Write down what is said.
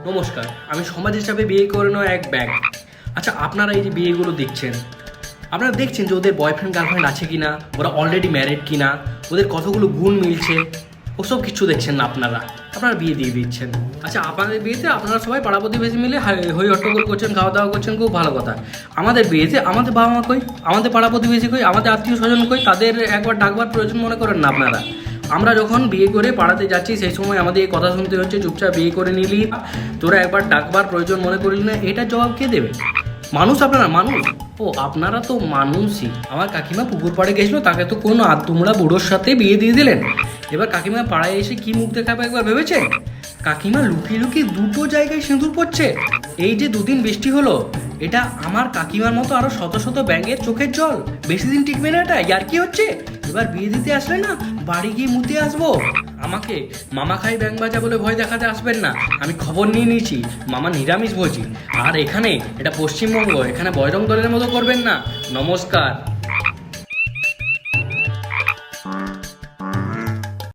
নমস্কার, আমি সমাজ হিসাবে বিয়ে করে নেওয়া এক ব্যাগ। আচ্ছা, আপনারা এই যে বিয়েগুলো দেখছেন, আপনারা দেখছেন যে ওদের বয়ফ্রেন্ড গার্লফ্রেন্ড আছে কি না, ওরা অলরেডি ম্যারিড কি না, ওদের কতগুলো গুণ মিলছে, ওসব কিছু দেখছেন না আপনারা বিয়ে দিয়ে দিচ্ছেন। আচ্ছা, আপনাদের বিয়েতে আপনারা সবাই পাড়া প্রতিবেশী মিলে হই হট্টগোল করছেন, খাওয়া দাওয়া করছেন, খুব ভালো কথা। আমাদের বিয়েতে আমাদের বাবা মা কই, আমাদের পাড়া প্রতিবেশী কই, আমাদের আত্মীয় স্বজন কই, তাদের একবার ডাকবার প্রয়োজন মনে করেন না আপনারা? আমরা যখন বিয়ে করে পাড়াতে যাচ্ছি সেই সময় আমাদের এই কথা শুনতে হচ্ছে, চুপচাপ বিয়ে করে নিলি, তোরা একবার ডাকবার প্রয়োজন মনে করলি না। এটার জবাব কে দেবে? মানুষ আপনারা, মানুষ? ও, আপনারা তো মানুষই। আমার কাকিমা পুকুর পাড়ে গেছিলো, তাকে তো কোনো আত্মুমড়া বুড়োর সাথে বিয়ে দিয়ে দিলেন। এবার কাকিমা পাড়ায় এসে কি মুখ দেখাবে একবার ভেবেছেন? কাকিমা লুকিয়ে লুকিয়ে দুটো জায়গায় সিঁদুর পড়ছে। এই যে দুদিন বৃষ্টি হলো, এটা আমার কাকিমার মতো আরো শত শত ব্যাঙের চোখের জল। বেশি দিন টিকবে না এটা। আর কি হচ্ছে? এবার বিয়ে দিতে আসলে না, বাড়ি গিয়ে মুতে আসবো। আমাকে মামা খাই ব্যাঙ বাজা বলে ভয় দেখাতে আসবেন না। আমি খবর নিয়ে নিয়েছি, মামা নিরামিষ ভোজি। আর এখানে এটা পশ্চিমবঙ্গ, এখানে বজরং দলের মতো করবেন না। নমস্কার।